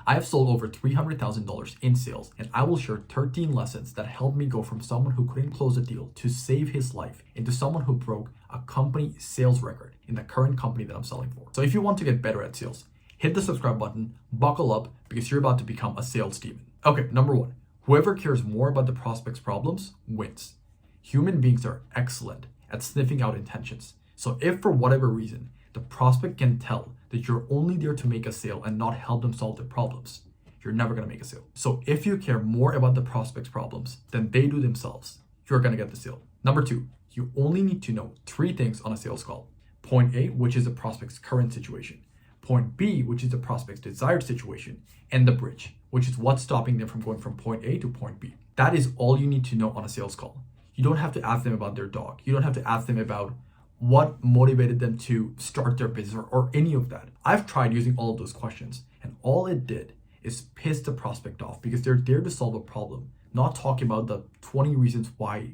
I have sold over $300,000 in sales, and I will share 13 lessons that helped me go from someone who couldn't close a deal to save his life into someone who broke a company sales record in the current company that I'm selling for. So if you want to get better at sales, hit the subscribe button, buckle up, because you're about to become a sales demon. Okay, number one, whoever cares more about the prospect's problems wins. Human beings are excellent at sniffing out intentions. So if for whatever reason, the prospect can tell that you're only there to make a sale and not help them solve their problems, you're never gonna make a sale. So if you care more about the prospect's problems than they do themselves, you're gonna get the sale. Number two, you only need to know 3 things on a sales call. Point A, which is the prospect's current situation. Point B, which is the prospect's desired situation. And the bridge, which is what's stopping them from going from point A to point B. That is all you need to know on a sales call. You don't have to ask them about their dog. You don't have to ask them about what motivated them to start their business or any of that. I've tried using all of those questions, and all it did is piss the prospect off because they're there to solve a problem, not talking about the 20 reasons why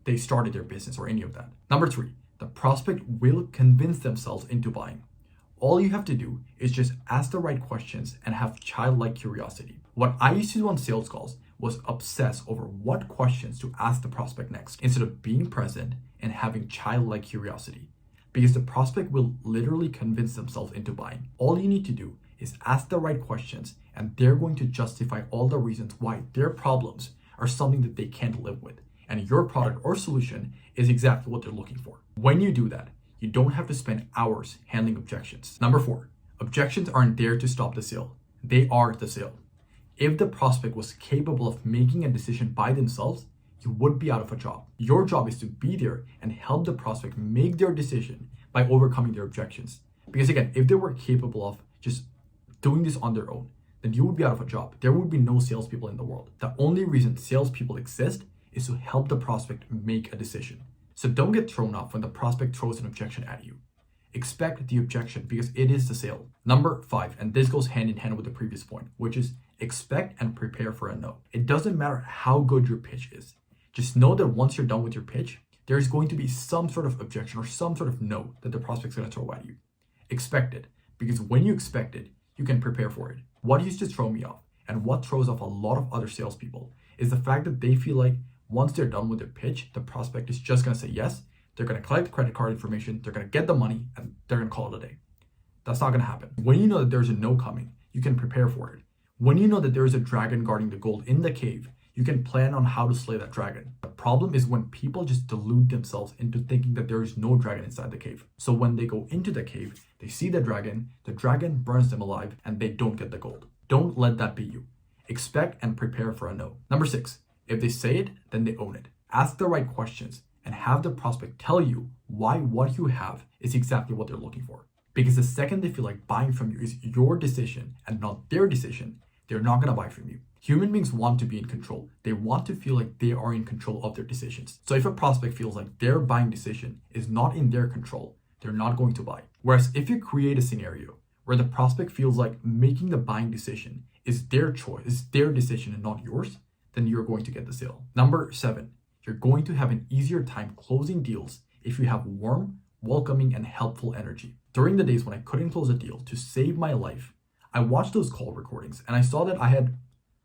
they started their business or any of that. Number 3, the prospect will convince themselves into buying. All you have to do is just ask the right questions and have childlike curiosity. What I used to do on sales calls was obsess over what questions to ask the prospect next instead of being present and having childlike curiosity, because the prospect will literally convince themselves into buying. All you need to do is ask the right questions, and they're going to justify all the reasons why their problems are something that they can't live with, and your product or solution is exactly what they're looking for. When you do that, you don't have to spend hours handling objections. Number 4, objections aren't there to stop the sale. They are the sale. If the prospect was capable of making a decision by themselves, you would be out of a job. Your job is to be there and help the prospect make their decision by overcoming their objections. Because again, if they were capable of just doing this on their own, then you would be out of a job. There would be no salespeople in the world. The only reason salespeople exist is to help the prospect make a decision. So don't get thrown off when the prospect throws an objection at you. Expect the objection because it is the sale. Number 5, and this goes hand in hand with the previous point, which is expect and prepare for a no. It doesn't matter how good your pitch is. Just know that once you're done with your pitch, there's going to be some sort of objection or some sort of no that the prospect's going to throw at you. Expect it, because when you expect it, you can prepare for it. What used to throw me off and what throws off a lot of other salespeople is the fact that they feel like once they're done with their pitch, the prospect is just going to say yes. They're going to collect credit card information, they're going to get the money, and they're going to call it a day. That's not going to happen. When you know that there's a no coming, you can prepare for it. When you know that there is a dragon guarding the gold in the cave, you can plan on how to slay that dragon. The problem is when people just delude themselves into thinking that there is no dragon inside the cave. So when they go into the cave, they see the dragon burns them alive, and they don't get the gold. Don't let that be you. Expect and prepare for a no. Number 6, if they say it, then they own it. Ask the right questions and have the prospect tell you why what you have is exactly what they're looking for. Because the second they feel like buying from you is your decision and not their decision, they're not going to buy from you. Human beings want to be in control. They want to feel like they are in control of their decisions. So if a prospect feels like their buying decision is not in their control, they're not going to buy. Whereas if you create a scenario where the prospect feels like making the buying decision is their choice, is their decision and not yours, then you're going to get the sale. Number 7, you're going to have an easier time closing deals if you have warm, welcoming, and helpful energy. During the days when I couldn't close a deal to save my life, I watched those call recordings and I saw that I had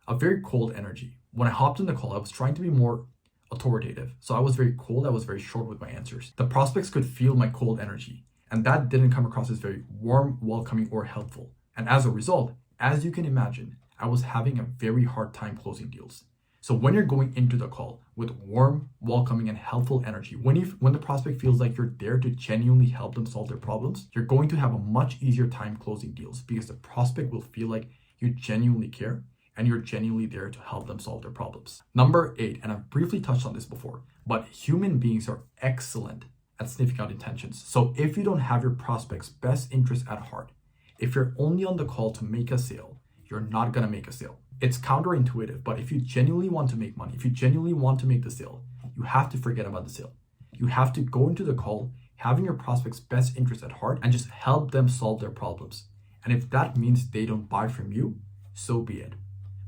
a very cold energy. When I hopped in the call, I was trying to be more authoritative. So I was very cold, I was very short with my answers. The prospects could feel my cold energy, and that didn't come across as very warm, welcoming, or helpful. And as a result, as you can imagine, I was having a very hard time closing deals. So when you're going into the call with warm, welcoming, and helpful energy, when the prospect feels like you're there to genuinely help them solve their problems, you're going to have a much easier time closing deals because the prospect will feel like you genuinely care and you're genuinely there to help them solve their problems. Number 8, and I've briefly touched on this before, but human beings are excellent at sniffing out intentions. So if you don't have your prospect's best interest at heart, if you're only on the call to make a sale, you're not gonna make a sale. It's counterintuitive, but if you genuinely want to make money, if you genuinely want to make the sale, you have to forget about the sale. You have to go into the call having your prospect's best interest at heart and just help them solve their problems. And if that means they don't buy from you, so be it.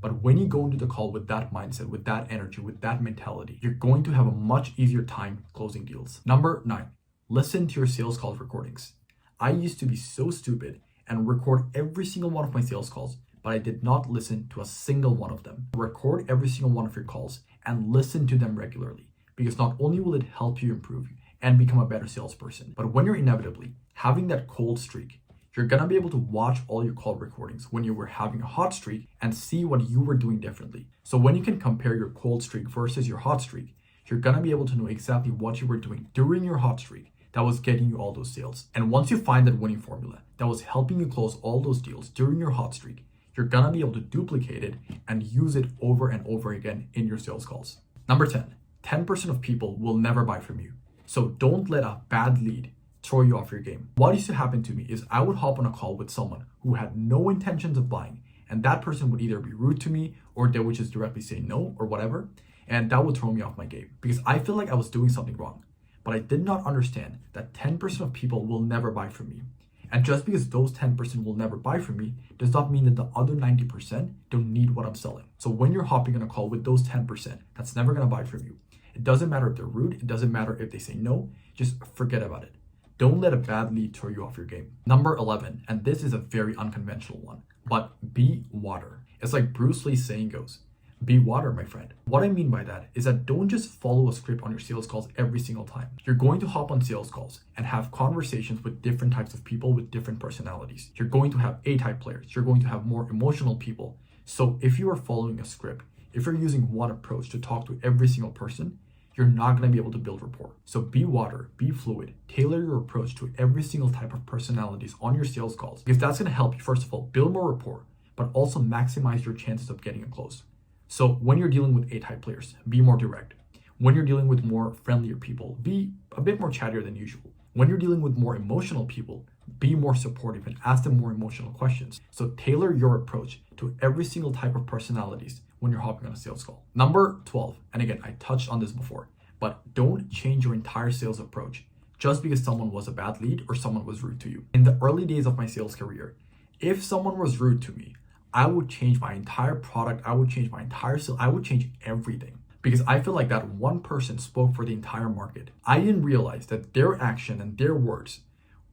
But when you go into the call with that mindset, with that energy, with that mentality, you're going to have a much easier time closing deals. Number 9, listen to your sales call recordings. I used to be so stupid and record every single one of my sales calls but I did not listen to a single one of them. Record every single one of your calls and listen to them regularly, because not only will it help you improve and become a better salesperson, but when you're inevitably having that cold streak, you're gonna be able to watch all your call recordings when you were having a hot streak and see what you were doing differently. So when you can compare your cold streak versus your hot streak, you're gonna be able to know exactly what you were doing during your hot streak that was getting you all those sales. And once you find that winning formula that was helping you close all those deals during your hot streak, you're gonna be able to duplicate it and use it over and over again in your sales calls. Number 10, 10% of people will never buy from you. So don't let a bad lead throw you off your game. What used to happen to me is I would hop on a call with someone who had no intentions of buying, and that person would either be rude to me or they would just directly say no or whatever, and that would throw me off my game because I feel like I was doing something wrong. But I did not understand that 10% of people will never buy from me. And just because those 10% will never buy from me does not mean that the other 90% don't need what I'm selling. So when you're hopping on a call with those 10% that's never gonna buy from you, it doesn't matter if they're rude, it doesn't matter if they say no, just forget about it. Don't let a bad lead throw you off your game. Number 11, and this is a very unconventional one, but be water. It's like Bruce Lee's saying goes, be water, my friend. What I mean by that is that don't just follow a script on your sales calls every single time. You're going to hop on sales calls and have conversations with different types of people with different personalities. You're going to have A-type players. You're going to have more emotional people. So if you are following a script, if you're using one approach to talk to every single person, you're not going to be able to build rapport. So be water, be fluid, tailor your approach to every single type of personalities on your sales calls, because that's going to help you, first of all, build more rapport, but also maximize your chances of getting a close. So when you're dealing with A-type players, be more direct. When you're dealing with more friendlier people, be a bit more chattier than usual. When you're dealing with more emotional people, be more supportive and ask them more emotional questions. So tailor your approach to every single type of personalities when you're hopping on a sales call. Number 12, and again, I touched on this before, but don't change your entire sales approach just because someone was a bad lead or someone was rude to you. In the early days of my sales career, if someone was rude to me, I would change my entire product, I would change my entire sale, I would change everything. Because I feel like that one person spoke for the entire market. I didn't realize that their action and their words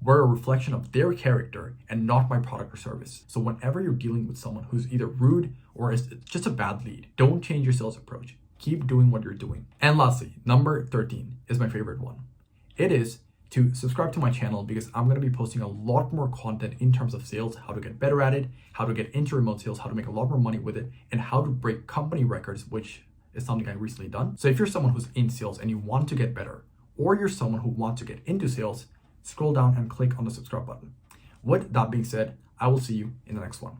were a reflection of their character and not my product or service. So whenever you're dealing with someone who's either rude or is just a bad lead, don't change your sales approach. Keep doing what you're doing. And lastly, number 13 is my favorite one. It is to subscribe to my channel because I'm going to be posting a lot more content in terms of sales, how to get better at it, how to get into remote sales, how to make a lot more money with it, and how to break company records, which is something I've recently done. So if you're someone who's in sales and you want to get better, or you're someone who wants to get into sales, scroll down and click on the subscribe button. With that being said, I will see you in the next one.